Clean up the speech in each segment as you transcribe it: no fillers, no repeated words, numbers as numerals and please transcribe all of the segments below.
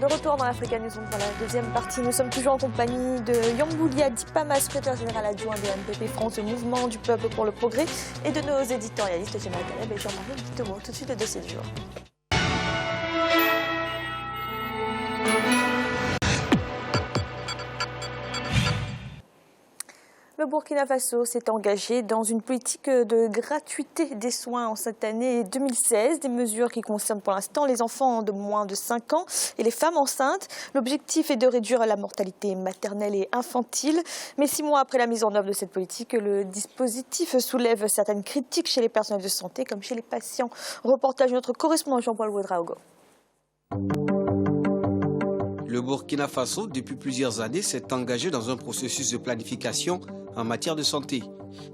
retour dans l'Africa News pour la deuxième partie. Nous sommes toujours en compagnie de Yamboulia Dipama, secrétaire général adjoint de MPP France, le mouvement du peuple pour le progrès, et de nos éditorialistes Jamal Caleb et Jean-Marie Guitomo. Tout de suite, le dossier du jour. Le Burkina Faso s'est engagé dans une politique de gratuité des soins en cette année 2016, des mesures qui concernent pour l'instant les enfants de moins de 5 ans et les femmes enceintes. L'objectif est de réduire la mortalité maternelle et infantile. Mais 6 mois après la mise en œuvre de cette politique, le dispositif soulève certaines critiques chez les personnels de santé comme chez les patients. Reportage de notre correspondant Jean-Paul Ouedraogo. Le Burkina Faso, depuis plusieurs années, s'est engagé dans un processus de planification en matière de santé.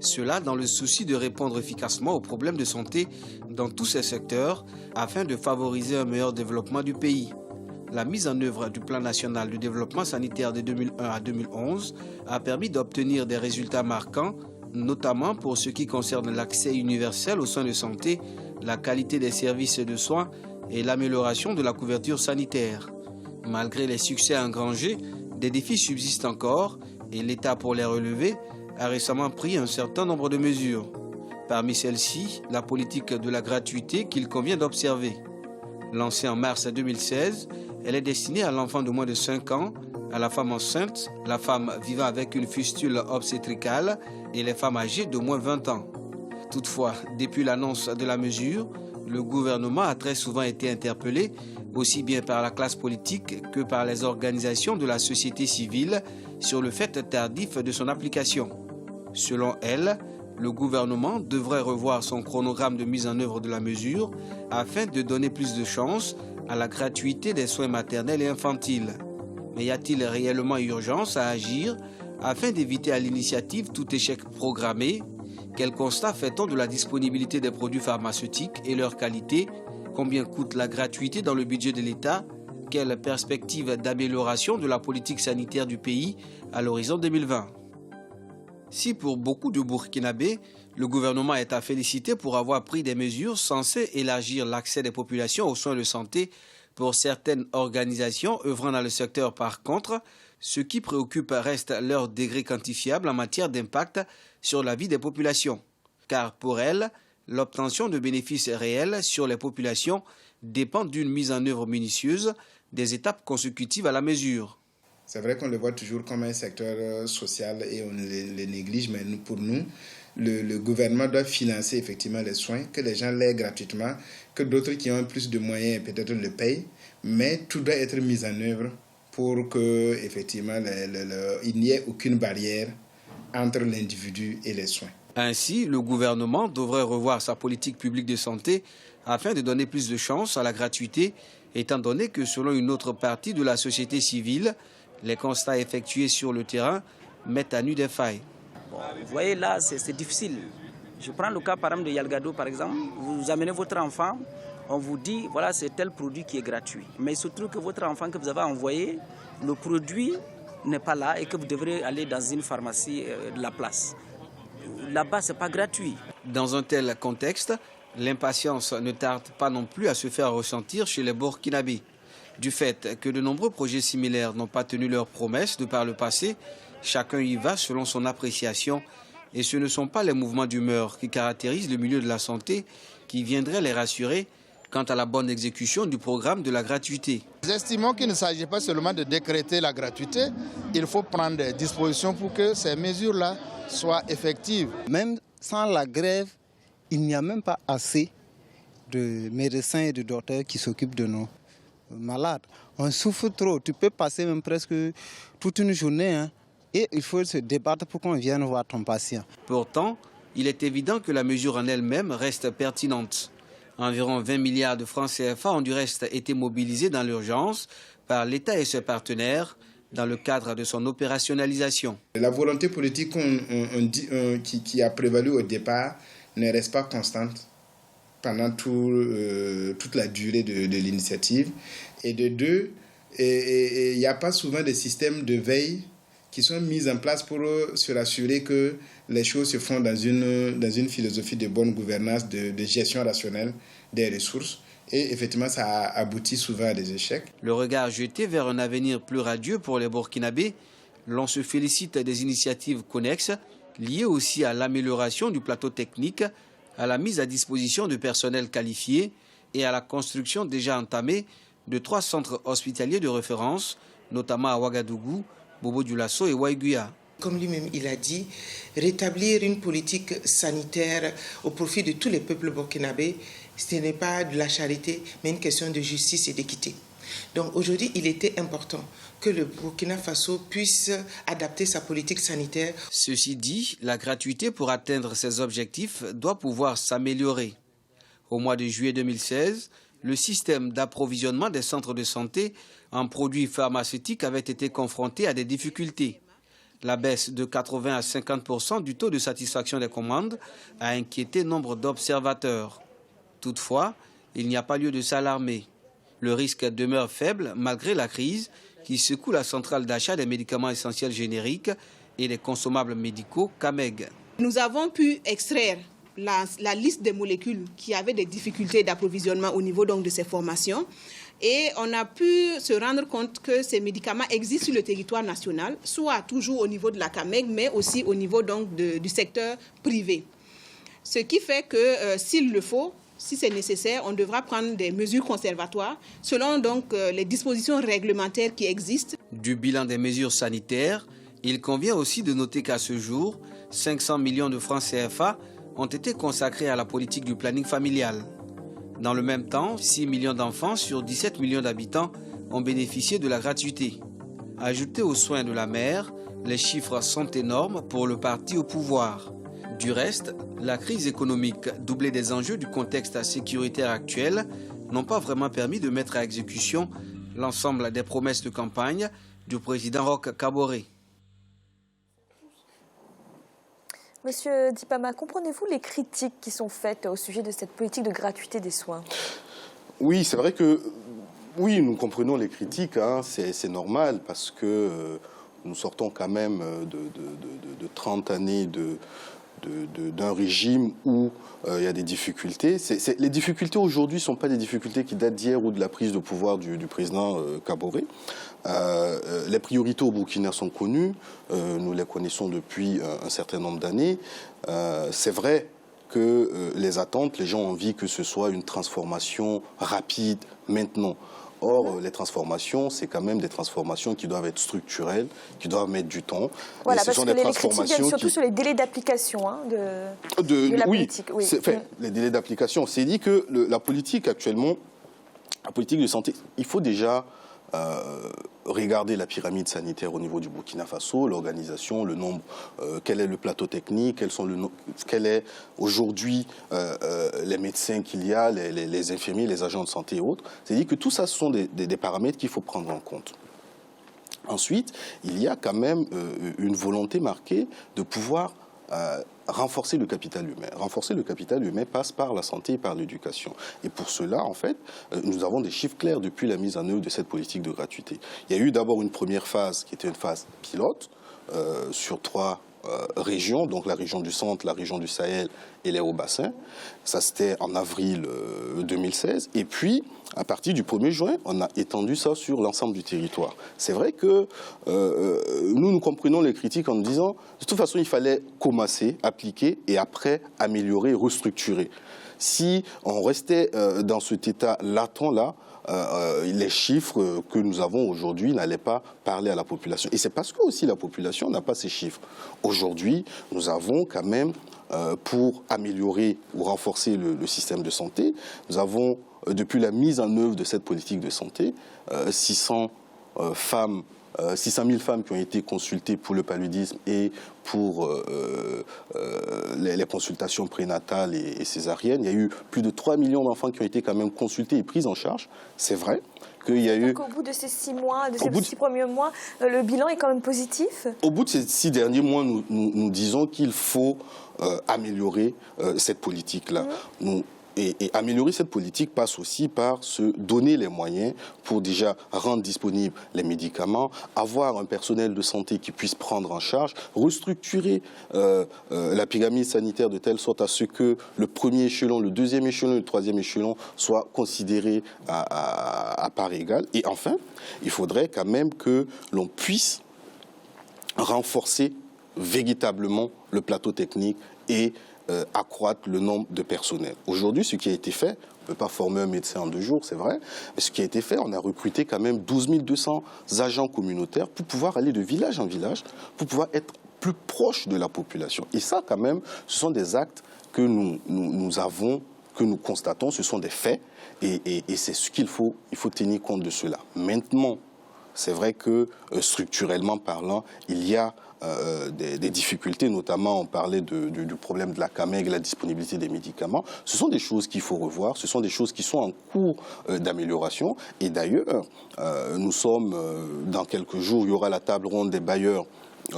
Cela dans le souci de répondre efficacement aux problèmes de santé dans tous ces secteurs afin de favoriser un meilleur développement du pays. La mise en œuvre du plan national de développement sanitaire de 2001 à 2011 a permis d'obtenir des résultats marquants, notamment pour ce qui concerne l'accès universel aux soins de santé, la qualité des services de soins et l'amélioration de la couverture sanitaire. Malgré les succès engrangés, des défis subsistent encore et l'État, pour les relever, a récemment pris un certain nombre de mesures. Parmi celles-ci, la politique de la gratuité qu'il convient d'observer. Lancée en mars 2016, elle est destinée à l'enfant de moins de 5 ans, à la femme enceinte, la femme vivant avec une fistule obstétricale et les femmes âgées de moins de 20 ans. Toutefois, depuis l'annonce de la mesure, le gouvernement a très souvent été interpellé, aussi bien par la classe politique que par les organisations de la société civile, sur le fait tardif de son application. Selon elle, le gouvernement devrait revoir son chronogramme de mise en œuvre de la mesure afin de donner plus de chance à la gratuité des soins maternels et infantiles. Mais y a-t-il réellement urgence à agir afin d'éviter à l'initiative tout échec programmé? Quel constat fait-on de la disponibilité des produits pharmaceutiques et leur qualité? Combien coûte la gratuité dans le budget de l'État? Quelle perspective d'amélioration de la politique sanitaire du pays à l'horizon 2020? Si pour beaucoup de Burkinabés, le gouvernement est à féliciter pour avoir pris des mesures censées élargir l'accès des populations aux soins de santé, pour certaines organisations œuvrant dans le secteur par contre, ce qui préoccupe reste leur degré quantifiable en matière d'impact sur la vie des populations. Car pour elles, l'obtention de bénéfices réels sur les populations dépend d'une mise en œuvre minutieuse des étapes consécutives à la mesure. C'est vrai qu'on le voit toujours comme un secteur social et on le néglige, mais pour nous, le gouvernement doit financer effectivement les soins, que les gens l'aient gratuitement, que d'autres qui ont plus de moyens peut-être le payent, mais tout doit être mis en œuvre pour que effectivement il n'y ait aucune barrière entre l'individu et les soins. Ainsi, le gouvernement devrait revoir sa politique publique de santé afin de donner plus de chance à la gratuité, étant donné que selon une autre partie de la société civile, les constats effectués sur le terrain mettent à nu des failles. Bon, vous voyez là, c'est difficile. Je prends le cas par exemple de Yalgado par exemple. Vous amenez votre enfant, on vous dit voilà c'est tel produit qui est gratuit. Mais il se trouve que votre enfant que vous avez envoyé, le produit n'est pas là et que vous devrez aller dans une pharmacie de la place. Là-bas, ce n'est pas gratuit. Dans un tel contexte, l'impatience ne tarde pas non plus à se faire ressentir chez les Burkinabés. Du fait que de nombreux projets similaires n'ont pas tenu leurs promesses de par le passé, chacun y va selon son appréciation et ce ne sont pas les mouvements d'humeur qui caractérisent le milieu de la santé qui viendraient les rassurer quant à la bonne exécution du programme de la gratuité. Nous estimons qu'il ne s'agit pas seulement de décréter la gratuité, il faut prendre des dispositions pour que ces mesures-là soient effectives. Même sans la grève, il n'y a même pas assez de médecins et de docteurs qui s'occupent de nos malades. On souffre trop, tu peux passer même presque toute une journée et il faut se débattre pour qu'on vienne voir ton patient. Pourtant, il est évident que la mesure en elle-même reste pertinente. Environ 20 milliards de francs CFA ont du reste été mobilisés dans l'urgence par l'État et ses partenaires dans le cadre de son opérationnalisation. La volonté politique qui a prévalu au départ ne reste pas constante pendant toute la durée de l'initiative. Et de deux, il n'y a pas souvent des systèmes de veille qui sont mis en place pour se rassurer que les choses se font dans une philosophie de bonne gouvernance, de gestion rationnelle des ressources. Et effectivement, ça aboutit souvent à des échecs. Le regard jeté vers un avenir plus radieux pour les Burkinabés, l'on se félicite des initiatives connexes liées aussi à l'amélioration du plateau technique, à la mise à disposition de personnel qualifié et à la construction déjà entamée de 3 centres hospitaliers de référence, notamment à Ouagadougou, Bobo-Dioulasso et Waiguya. Comme lui-même il a dit, rétablir une politique sanitaire au profit de tous les peuples burkinabés, ce n'est pas de la charité, mais une question de justice et d'équité. Donc aujourd'hui, il était important que le Burkina Faso puisse adapter sa politique sanitaire. Ceci dit, la gratuité pour atteindre ces objectifs doit pouvoir s'améliorer. Au mois de juillet 2016, le système d'approvisionnement des centres de santé en produits pharmaceutiques avait été confronté à des difficultés. La baisse de 80 à 50% du taux de satisfaction des commandes a inquiété nombre d'observateurs. Toutefois, il n'y a pas lieu de s'alarmer. Le risque demeure faible malgré la crise qui secoue la centrale d'achat des médicaments essentiels génériques et des consommables médicaux CAMEG. Nous avons pu extraire la liste des molécules qui avaient des difficultés d'approvisionnement au niveau donc de ces formations. Et on a pu se rendre compte que ces médicaments existent sur le territoire national, soit toujours au niveau de la CAMEG, mais aussi au niveau donc du secteur privé. Ce qui fait que s'il le faut, si c'est nécessaire, on devra prendre des mesures conservatoires selon donc les dispositions réglementaires qui existent. Du bilan des mesures sanitaires, il convient aussi de noter qu'à ce jour, 500 millions de francs CFA ont été consacrés à la politique du planning familial. Dans le même temps, 6 millions d'enfants sur 17 millions d'habitants ont bénéficié de la gratuité. Ajoutés aux soins de la mère, les chiffres sont énormes pour le parti au pouvoir. Du reste, la crise économique, doublée des enjeux du contexte sécuritaire actuel, n'ont pas vraiment permis de mettre à exécution l'ensemble des promesses de campagne du président Roch Kaboré. Monsieur Dipama, comprenez-vous les critiques qui sont faites au sujet de cette politique de gratuité des soins? Oui, c'est vrai que oui, nous comprenons les critiques, hein, c'est normal parce que nous sortons quand même de 30 années d'un régime où il y a des difficultés. Les difficultés aujourd'hui ne sont pas des difficultés qui datent d'hier ou de la prise de pouvoir du président Kaboré. Les priorités au Burkina sont connues, nous les connaissons depuis un certain nombre d'années. C'est vrai que les attentes, les gens ont envie que ce soit une transformation rapide maintenant. Or, les transformations, c'est quand même des transformations qui doivent être structurelles, qui doivent mettre du temps. Voilà, parce que les critiques viennent surtout sur les délais d'application de la politique. Oui. Les délais d'application. C'est dit que la politique actuellement, la politique de santé, il faut déjà regarder la pyramide sanitaire au niveau du Burkina Faso, l'organisation, le nombre, quel est le plateau technique, quel est aujourd'hui les médecins qu'il y a, les infirmiers, les agents de santé et autres. C'est-à-dire que tout ça, ce sont des paramètres qu'il faut prendre en compte. Ensuite, il y a quand même une volonté marquée de pouvoir renforcer le capital humain. Renforcer le capital humain passe par la santé et par l'éducation. Et pour cela, en fait, nous avons des chiffres clairs depuis la mise en œuvre de cette politique de gratuité. Il y a eu d'abord une première phase qui était une phase pilote sur 3 régions, donc la région du centre, la région du Sahel et les Hauts-Bassins. Ça, c'était en avril 2016. Et puis, à partir du 1er juin, on a étendu ça sur l'ensemble du territoire. C'est vrai que nous comprenons les critiques en nous disant, de toute façon, il fallait commencer, appliquer et après améliorer, restructurer. Si on restait dans cet état latent-là, les chiffres que nous avons aujourd'hui n'allaient pas parler à la population. Et c'est parce que aussi la population n'a pas ces chiffres. Aujourd'hui, nous avons quand même, pour améliorer ou renforcer le système de santé, nous avons, depuis la mise en œuvre de cette politique de santé, 600 000 femmes qui ont été consultées pour le paludisme et pour les consultations prénatales et césariennes. Il y a eu plus de 3 millions d'enfants qui ont été quand même consultés et pris en charge. C'est vrai qu'il y a eu... Au bout de ces 6 mois, de ces 6 premiers mois, le bilan est quand même positif? Au bout de ces 6 derniers mois, nous disons qu'il faut améliorer cette politique-là. Et améliorer cette politique passe aussi par se donner les moyens pour déjà rendre disponibles les médicaments, avoir un personnel de santé qui puisse prendre en charge, restructurer la pyramide sanitaire de telle sorte à ce que le premier échelon, le deuxième échelon, le troisième échelon soient considérés à part égale. Et enfin, il faudrait quand même que l'on puisse renforcer véritablement le plateau technique et accroître le nombre de personnels. Aujourd'hui, ce qui a été fait, on ne peut pas former un médecin en 2 jours, c'est vrai, mais ce qui a été fait, on a recruté quand même 12 200 agents communautaires pour pouvoir aller de village en village, pour pouvoir être plus proche de la population. Et ça, quand même, ce sont des actes que nous avons, que nous constatons, ce sont des faits, et c'est ce qu'il faut tenir compte de cela. Maintenant, c'est vrai que structurellement parlant, il y a des difficultés, notamment on parlait du problème de la CAMEG, la disponibilité des médicaments. Ce sont des choses qu'il faut revoir, ce sont des choses qui sont en cours d'amélioration. Et d'ailleurs, nous sommes, dans quelques jours, il y aura la table ronde des bailleurs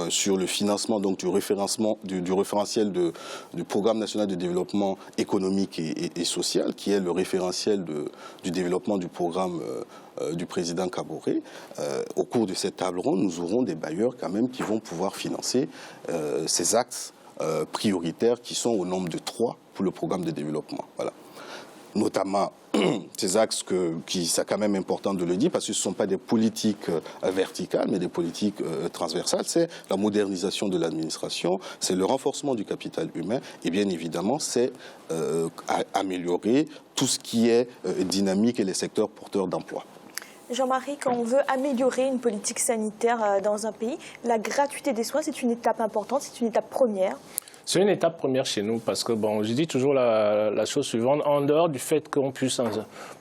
sur le financement donc, du référentiel du Programme national de développement économique et social, qui est le référentiel du développement du programme du président Kaboré. Au cours de cette table ronde, nous aurons des bailleurs quand même qui vont pouvoir financer ces axes prioritaires qui sont au nombre de 3 pour le programme de développement. Voilà. Notamment ces axes c'est quand même important de le dire parce que ce ne sont pas des politiques verticales mais des politiques transversales. C'est la modernisation de l'administration, c'est le renforcement du capital humain et bien évidemment c'est améliorer tout ce qui est dynamique et les secteurs porteurs d'emploi. Jean-Marie, quand on veut améliorer une politique sanitaire dans un pays, la gratuité des soins, c'est une étape importante, c'est une étape première. C'est une étape première chez nous parce que, bon, je dis toujours la chose suivante, en dehors du fait qu'on puisse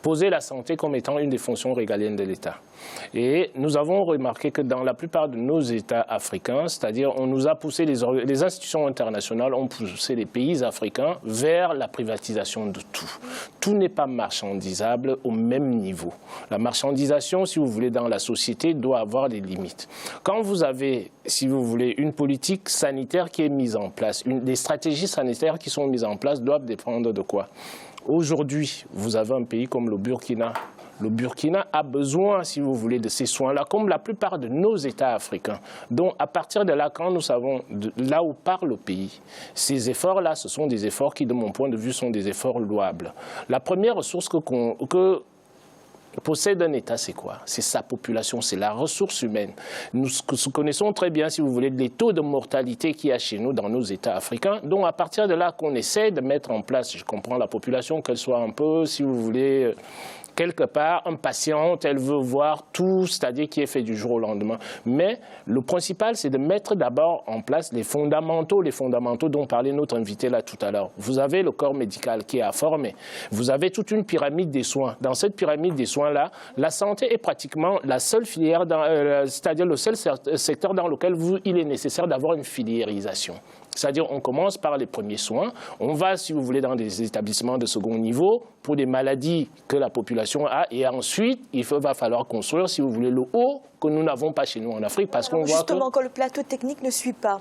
poser la santé comme étant une des fonctions régaliennes de l'État. Et nous avons remarqué que dans la plupart de nos États africains, c'est-à-dire on nous a poussé, les institutions internationales ont poussé les pays africains vers la privatisation de tout. Tout n'est pas marchandisable au même niveau. La marchandisation, si vous voulez, dans la société, doit avoir des limites. Quand vous avez, si vous voulez, une politique sanitaire qui est mise en place, des stratégies sanitaires qui sont mises en place doivent dépendre de quoi? Aujourd'hui, vous avez un pays comme le Burkina. Le Burkina a besoin, si vous voulez, de ces soins-là, comme la plupart de nos États africains. Donc, à partir de là, quand nous savons là où part le pays, ces efforts-là, ce sont des efforts qui, de mon point de vue, sont des efforts louables. La première ressource que possède un État, c'est quoi? C'est sa population, c'est la ressource humaine. Nous connaissons très bien, si vous voulez, les taux de mortalité qu'il y a chez nous dans nos États africains. Donc, à partir de là qu'on essaie de mettre en place, je comprends la population, qu'elle soit un peu, si vous voulez, quelque part, impatiente, elle veut voir tout, c'est-à-dire qui est fait du jour au lendemain. Mais le principal, c'est de mettre d'abord en place les fondamentaux dont parlait notre invité là tout à l'heure. Vous avez le corps médical qui est à former. Vous avez toute une pyramide des soins. Dans cette pyramide des soins-là, la santé est pratiquement la seule filière, c'est-à-dire le seul secteur dans lequel il est nécessaire d'avoir une filiérisation. C'est-à-dire on commence par les premiers soins, on va, si vous voulez, dans des établissements de second niveau pour des maladies que la population a, et ensuite, il va falloir construire, si vous voulez, le haut que nous n'avons pas chez nous en Afrique, parce qu'on voit justement, quand le plateau technique ne suit pas.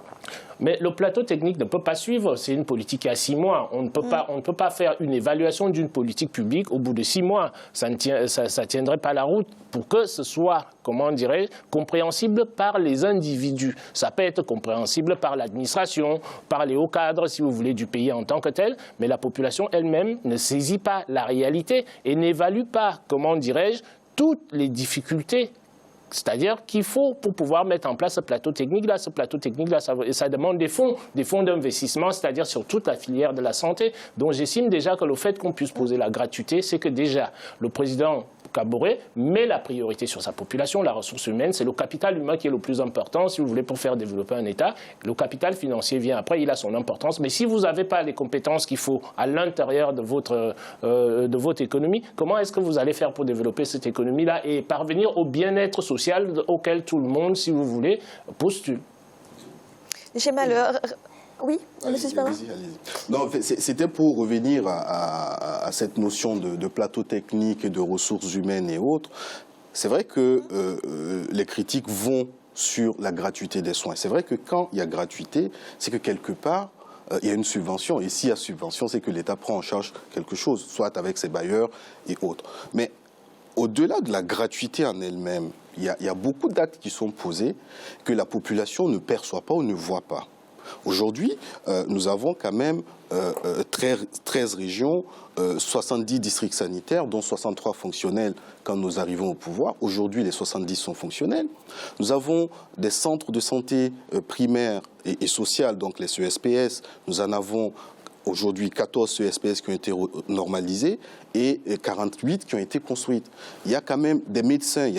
Mais le plateau technique ne peut pas suivre, c'est une politique qui a 6 mois. On ne peut pas faire une évaluation d'une politique publique au bout de 6 mois. Ça ne tiendrait pas la route pour que ce soit, comment dirais-je, compréhensible par les individus. Ça peut être compréhensible par l'administration, par les hauts cadres, si vous voulez, du pays en tant que tel, mais la population elle-même ne saisit pas la réalité et n'évalue pas, comment dirais-je, toutes les difficultés. C'est-à-dire qu'il faut, pour pouvoir mettre en place ce plateau technique-là, ça demande des fonds d'investissement, c'est-à-dire sur toute la filière de la santé. Donc j'estime déjà que le fait qu'on puisse poser la gratuité, c'est que déjà le président Kaboré met la priorité sur sa population, la ressource humaine, c'est le capital humain qui est le plus important, si vous voulez, pour faire développer un État. Le capital financier vient après, il a son importance, mais si vous n'avez pas les compétences qu'il faut à l'intérieur de votre économie, comment est-ce que vous allez faire pour développer cette économie-là et parvenir au bien-être social auquel tout le monde, si vous voulez, postule? J'ai malheur. Oui, allez-y. Non, c'était pour revenir à cette notion de plateau technique et de ressources humaines et autres. C'est vrai que les critiques vont sur la gratuité des soins. C'est vrai que quand il y a gratuité, c'est que quelque part, il y a une subvention. Et s'il y a subvention, c'est que l'État prend en charge quelque chose, soit avec ses bailleurs et autres. Mais au-delà de la gratuité en elle-même, il y a beaucoup d'actes qui sont posés que la population ne perçoit pas ou ne voit pas. Aujourd'hui, nous avons quand même 13 régions, 70 districts sanitaires, dont 63 fonctionnels quand nous arrivons au pouvoir. Aujourd'hui, les 70 sont fonctionnels. Nous avons des centres de santé primaires et sociales, donc les CESPS. Nous en avons aujourd'hui 14 CESPS qui ont été normalisés et 48 qui ont été construites. Il y a quand même des médecins,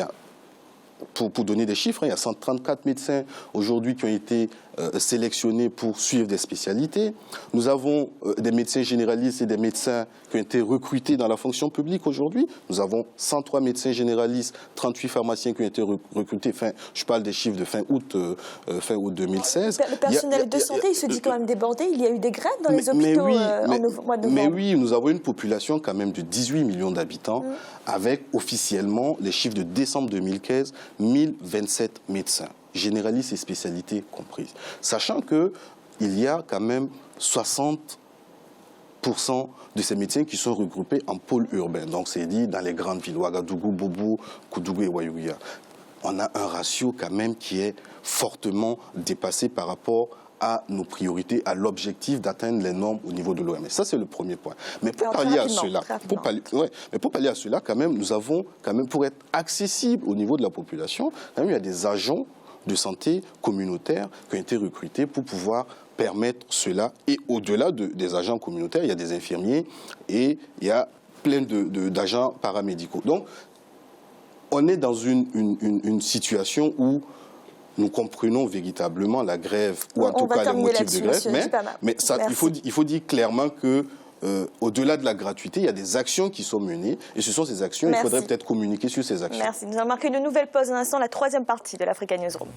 pour donner des chiffres, il y a 134 médecins aujourd'hui qui ont été sélectionnés pour suivre des spécialités. Nous avons des médecins généralistes et des médecins qui ont été recrutés dans la fonction publique aujourd'hui. Nous avons 103 médecins généralistes, 38 pharmaciens qui ont été recrutés. Enfin, je parle des chiffres de fin août 2016. Le personnel de santé, il se dit quand même débordé. Il y a eu des grèves dans les hôpitaux en mois de novembre. Mais oui, nous avons une population quand même de 18 millions d'habitants, avec officiellement les chiffres de décembre 2015, 1027 médecins, généralistes et spécialités comprises. Sachant qu'il y a quand même 60% de ces médecins qui sont regroupés en pôle urbain. Donc c'est dit dans les grandes villes, Ouagadougou, Bobo, Koudougou et Wayouya. On a un ratio quand même qui est fortement dépassé par rapport à nos priorités, à l'objectif d'atteindre les normes au niveau de l'OMS. Ça, c'est le premier point. Mais pour pallier à cela, quand même, nous avons, pour être accessible au niveau de la population, quand même, il y a des agents de santé communautaires qui ont été recrutés pour pouvoir permettre cela. Et au-delà des agents communautaires, il y a des infirmiers et il y a plein d'agents paramédicaux. Donc, on est dans une situation où nous comprenons véritablement la grève, ou en tout cas les motifs de grève, mais ça, il faut dire clairement que au-delà de la gratuité, il y a des actions qui sont menées, et ce sont ces actions, il faudrait peut-être communiquer sur ces actions. Merci. Nous allons marquer une nouvelle pause, un instant, la troisième partie de l'Africa Newsroom.